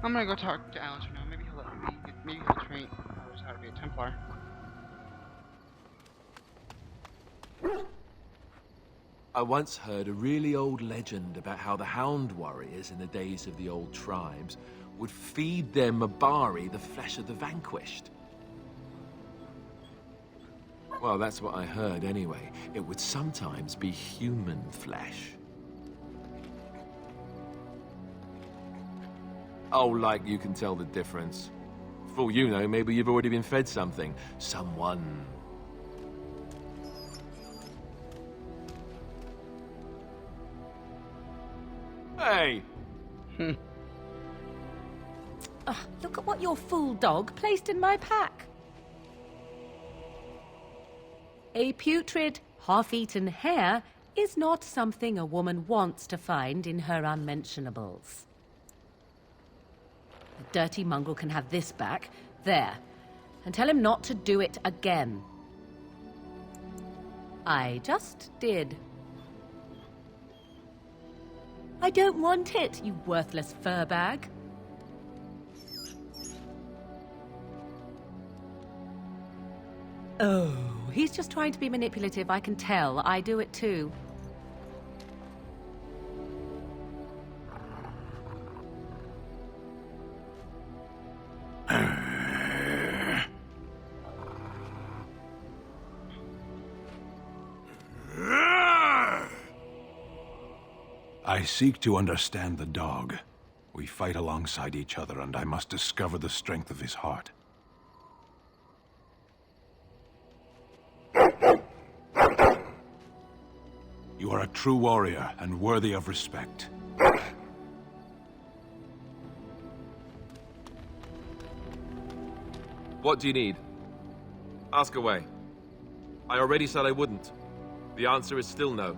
I'm gonna go talk to Alistair now. Maybe he'll let me. Maybe he'll train us how to be a Templar. I once heard a really old legend about how the Hound warriors in the days of the old tribes would feed their Mabari the flesh of the vanquished. Well, that's what I heard anyway. It would sometimes be human flesh. Oh, like you can tell the difference. For all you know, maybe you've already been fed something. Someone. Hey! Look at what your fool dog placed in my pack. A putrid, half-eaten hare is not something a woman wants to find in her unmentionables. The dirty mongrel can have this back, there, and tell him not to do it again. I just did. I don't want it, you worthless fur bag. Oh, he's just trying to be manipulative, I can tell. I do it too. I seek to understand the dog. We fight alongside each other, and I must discover the strength of his heart. You are a true warrior, and worthy of respect. What do you need? Ask away. I already said I wouldn't. The answer is still no.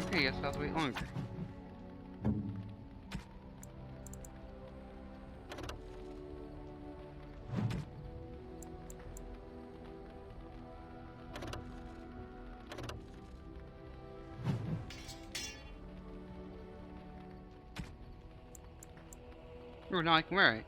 Okay, guess I'll have to wait longer. Oh, now I can wear it.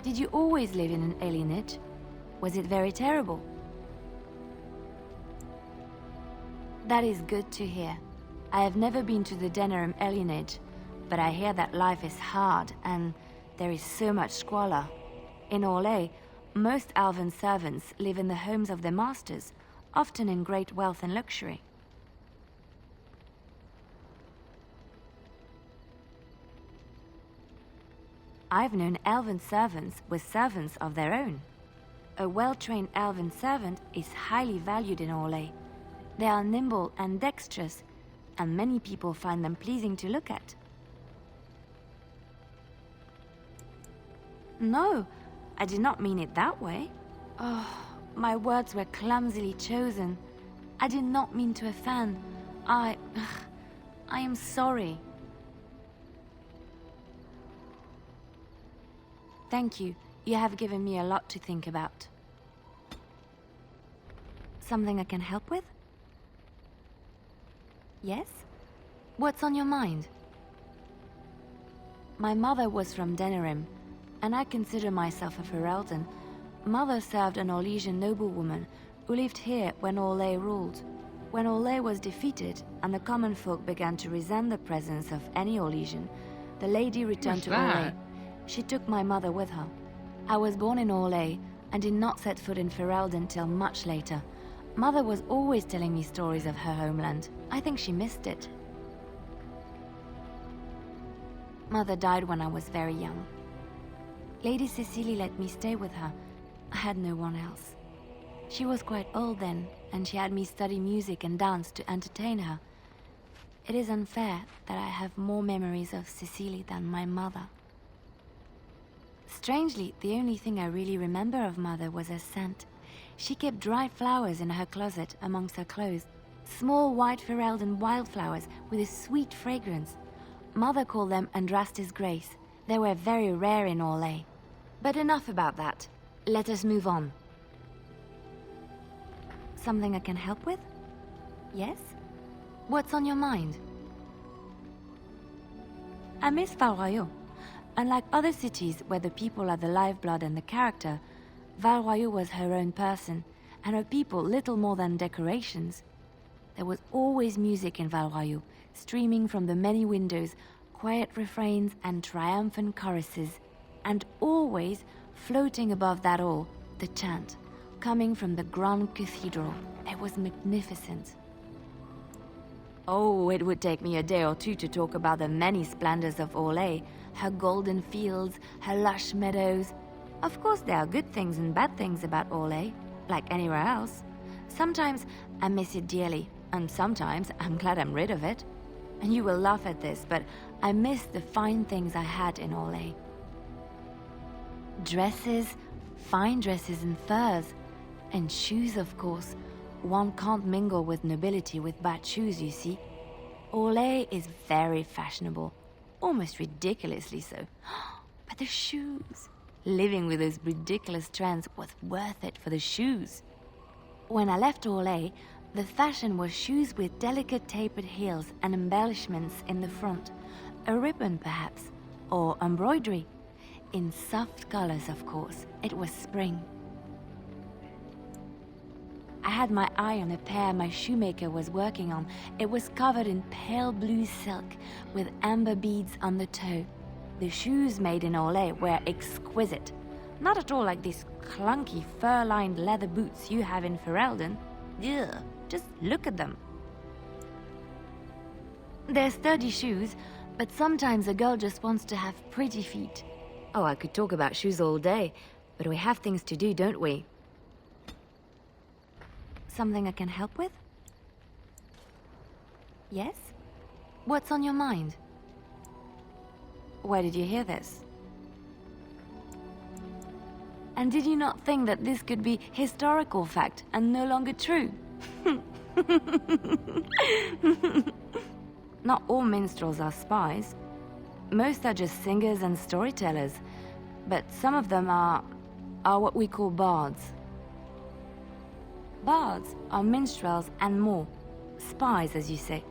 Did you always live in an alienage? Was it very terrible? That is good to hear. I have never been to the Denerim alienage, but I hear that life is hard and there is so much squalor. In Orlais, most elven servants live in the homes of their masters, often in great wealth and luxury. I've known elven servants with servants of their own. A well-trained elven servant is highly valued in Orlais. They are nimble and dexterous, and many people find them pleasing to look at. No, I did not mean it that way. Oh, my words were clumsily chosen. I did not mean to offend. I am sorry. Thank you. You have given me a lot to think about. Something I can help with? Yes? What's on your mind? My mother was from Denerim, and I consider myself a Ferelden. Mother served an Orlesian noblewoman who lived here when Orlais ruled. When Orlais was defeated and the common folk began to resent the presence of any Orlesian, the lady returned to Orlais. She took my mother with her. I was born in Orlais and did not set foot in Ferelden till much later. Mother was always telling me stories of her homeland. I think she missed it. Mother died when I was very young. Lady Cecily let me stay with her. I had no one else. She was quite old then, and she had me study music and dance to entertain her. It is unfair that I have more memories of Cecily than my mother. Strangely, the only thing I really remember of Mother was her scent. She kept dried flowers in her closet amongst her clothes. Small white Ferelden wildflowers with a sweet fragrance. Mother called them Andraste's Grace. They were very rare in Orlais. But enough about that. Let us move on. Something I can help with? Yes? What's on your mind? I miss Val Royeaux. Unlike other cities where the people are the lifeblood and the character, Val Royeaux was her own person, and her people little more than decorations. There was always music in Val Royeaux, streaming from the many windows, quiet refrains and triumphant choruses, and always, floating above that all, the chant, coming from the Grand Cathedral. It was magnificent. Oh, it would take me a day or two to talk about the many splendors of Orlais, her golden fields, her lush meadows. Of course, there are good things and bad things about Orlais, like anywhere else. Sometimes I miss it dearly, and sometimes I'm glad I'm rid of it. And you will laugh at this, but I miss the fine things I had in Orlais. Dresses, fine dresses and furs, and shoes, of course. One can't mingle with nobility with bad shoes, you see. Orlais is very fashionable, almost ridiculously so. But the shoes! Living with those ridiculous trends was worth it for the shoes. When I left Orlais, the fashion was shoes with delicate tapered heels and embellishments in the front. A ribbon, perhaps, or embroidery. In soft colors, of course. It was spring. I had my eye on a pair my shoemaker was working on. It was covered in pale blue silk with amber beads on the toe. The shoes made in Orlais were exquisite. Not at all like these clunky fur-lined leather boots you have in Ferelden. Ugh, just look at them. They're sturdy shoes, but sometimes a girl just wants to have pretty feet. Oh, I could talk about shoes all day, but we have things to do, don't we? Something I can help with? Yes? What's on your mind? Where did you hear this? And did you not think that this could be historical fact and no longer true? Not all minstrels are spies. Most are just singers and storytellers, but some of them are what we call bards. Bards are minstrels and more. Spies, as you say.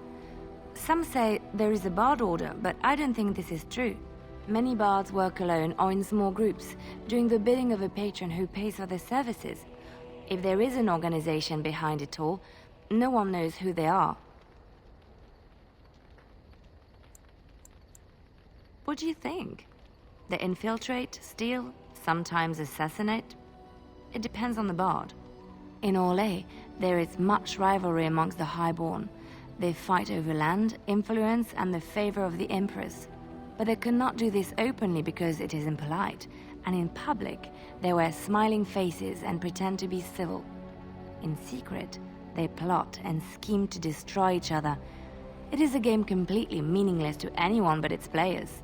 Some say there is a bard order, but I don't think this is true. Many bards work alone or in small groups, doing the bidding of a patron who pays for their services. If there is an organization behind it all, no one knows who they are. What do you think? They infiltrate, steal, sometimes assassinate? It depends on the bard. In Orlais, there is much rivalry amongst the highborn. They fight over land, influence, and the favor of the Empress. But they cannot do this openly because it is impolite, and in public, they wear smiling faces and pretend to be civil. In secret, they plot and scheme to destroy each other. It is a game completely meaningless to anyone but its players.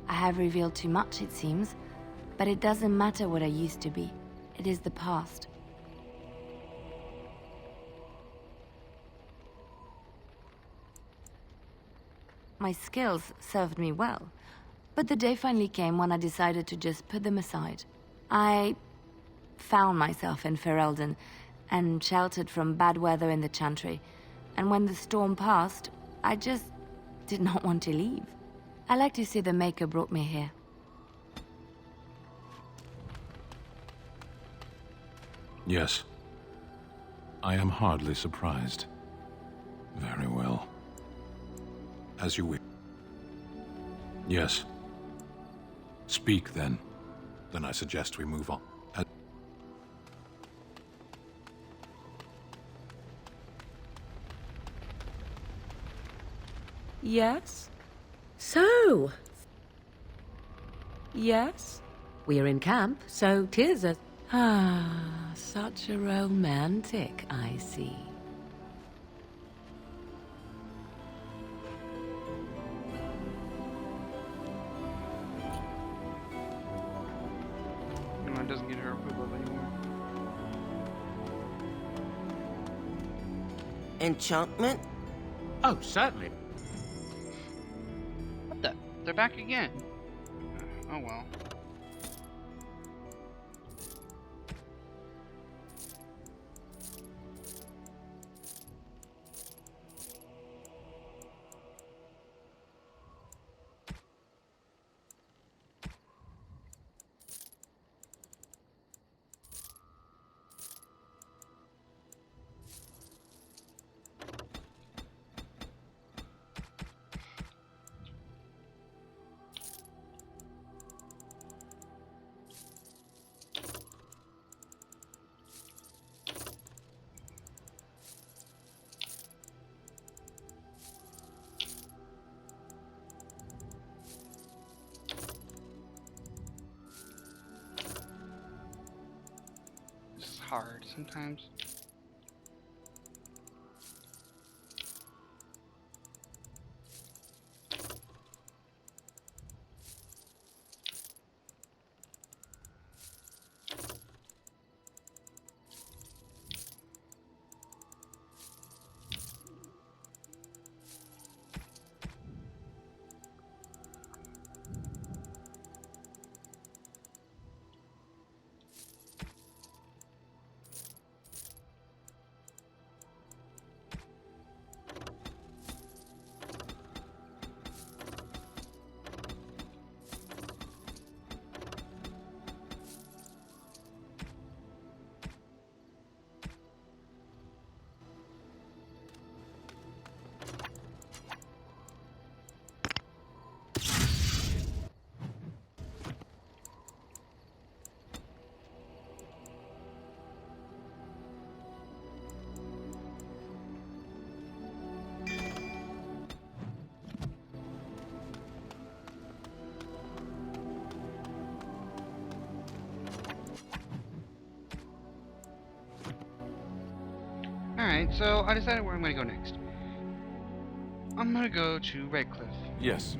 I have revealed too much, it seems. But it doesn't matter what I used to be. It is the past. My skills served me well, but the day finally came when I decided to just put them aside. I found myself in Ferelden and sheltered from bad weather in the Chantry. And when the storm passed, I just did not want to leave. I like to say the Maker brought me here. Yes. I am hardly surprised. Very well. As you wish. Yes. Speak, then. Then I suggest we move on. Yes? So? Yes? We're in camp, so 'tis a... Ah, such a romantic, I see. No, it doesn't get her approval anymore. Enchantment? Oh, certainly. What the? They're back again. Oh well. This is hard sometimes. Alright, so I decided where I'm gonna go next. I'm gonna go to Redcliffe. Yes.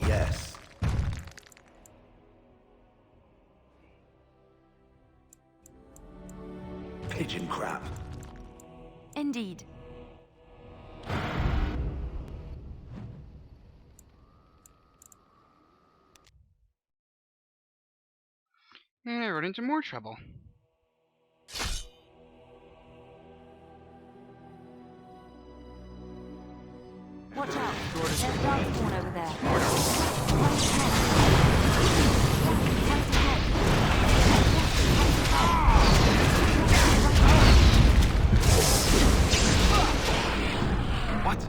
Yes. Pigeon crap. Indeed. And I run into more trouble. Watch out. There's a dog spawn over there. What?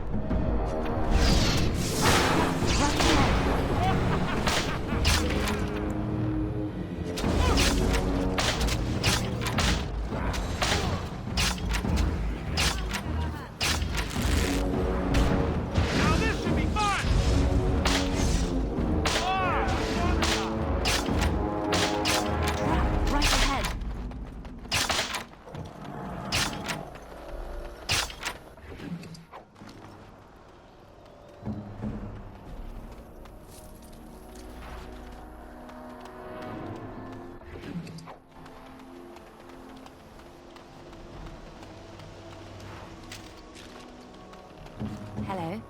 Right ahead. Hello.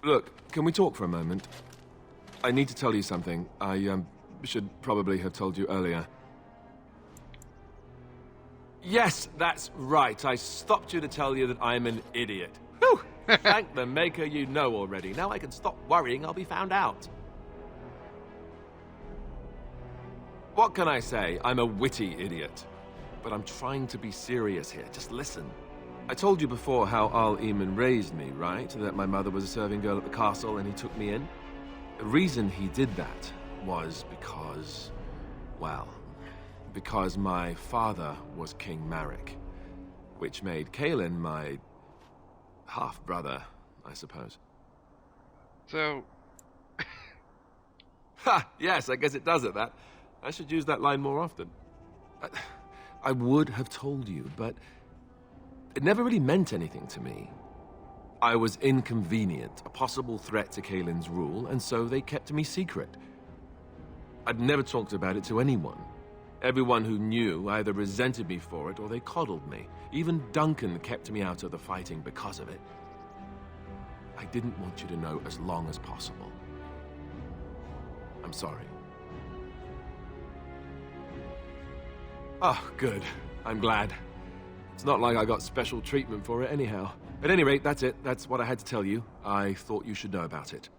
Look, can we talk for a moment? I need to tell you something. I, should probably have told you earlier. Yes, that's right. I stopped you to tell you that I'm an idiot. Whew! Thank the Maker you know already. Now I can stop worrying I'll be found out. What can I say? I'm a witty idiot. But I'm trying to be serious here. Just listen. I told you before how Al Eamon raised me, right? That my mother was a serving girl at the castle and he took me in? The reason he did that was because, well, because my father was King Marek, which made Kaelin my half-brother, I suppose. So... Ha! Yes, I guess it does at that. I should use that line more often. I would have told you, but it never really meant anything to me. I was inconvenient, a possible threat to Kaelin's rule, and so they kept me secret. I'd never talked about it to anyone. Everyone who knew either resented me for it or they coddled me. Even Duncan kept me out of the fighting because of it. I didn't want you to know as long as possible. I'm sorry. Oh, good. I'm glad. It's not like I got special treatment for it anyhow. At any rate, that's it. That's what I had to tell you. I thought you should know about it.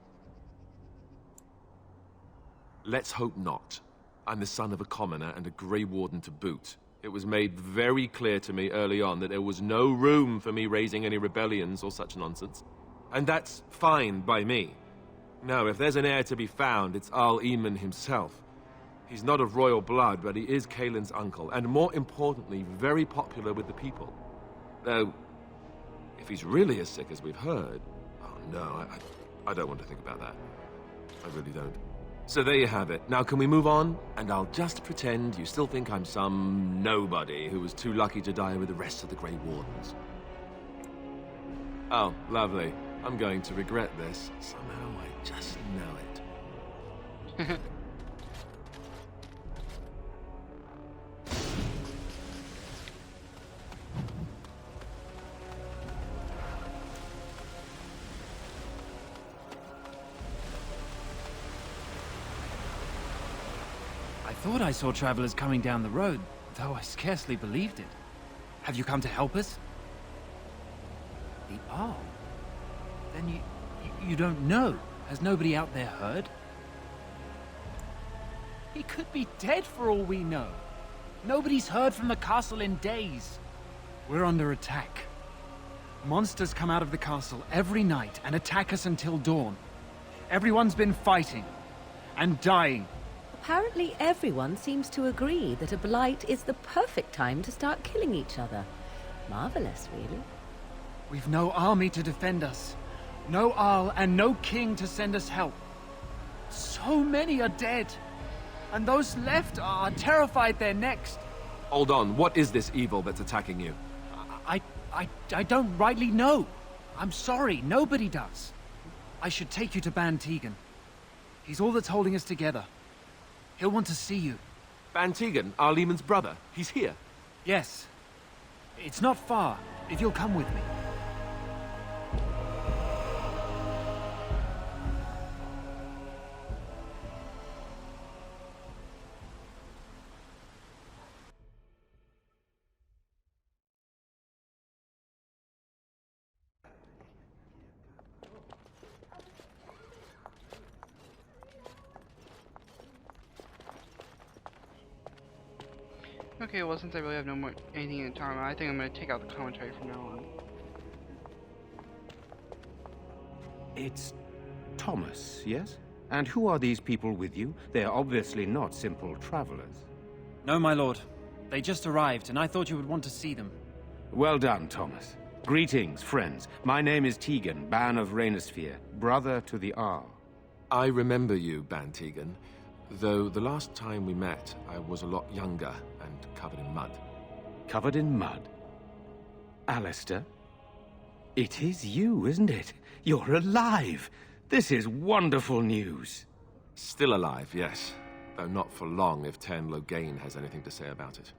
Let's hope not. I'm the son of a commoner and a Grey Warden to boot. It was made very clear to me early on that there was no room for me raising any rebellions or such nonsense. And that's fine by me. Now, if there's an heir to be found, it's Al Eamon himself. He's not of royal blood, but he is Kaelin's uncle, and more importantly, very popular with the people. Though, if he's really as sick as we've heard... Oh no, I don't want to think about that. I really don't. So there you have it. Now can we move on? And I'll just pretend you still think I'm some nobody who was too lucky to die with the rest of the Grey Wardens. Oh, lovely. I'm going to regret this. Somehow I just know it. I thought I saw travelers coming down the road, though I scarcely believed it. Have you come to help us? The Arl? Then you don't know. Has nobody out there heard? He could be dead for all we know. Nobody's heard from the castle in days. We're under attack. Monsters come out of the castle every night and attack us until dawn. Everyone's been fighting and dying. Apparently everyone seems to agree that a blight is the perfect time to start killing each other. Marvelous, really. We've no army to defend us. No Arl and no king to send us help. So many are dead. And those left are terrified they're next. Hold on, what is this evil that's attacking you? I don't rightly know. I'm sorry, nobody does. I should take you to Ban Tegan. He's all that's holding us together. He'll want to see you. Ban Tegan, Al Eamon's brother. He's here. Yes. It's not far, if you'll come with me. Okay, well, since I really have no more anything to talk about, I think I'm going to take out the commentary from now on. It's Thomas, yes? And who are these people with you? They are obviously not simple travelers. No, my lord. They just arrived, and I thought you would want to see them. Well done, Thomas. Greetings, friends. My name is Tegan, Ban of Rainersphere, brother to the Arl. I remember you, Ban Tegan. Though the last time we met, I was a lot younger and covered in mud. Covered in mud? Alistair? It is you, isn't it? You're alive! This is wonderful news. Still alive, yes. Though not for long if Ten Loghain has anything to say about it.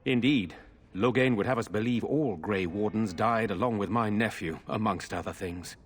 Indeed. Loghain would have us believe all Grey Wardens died along with my nephew, amongst other things.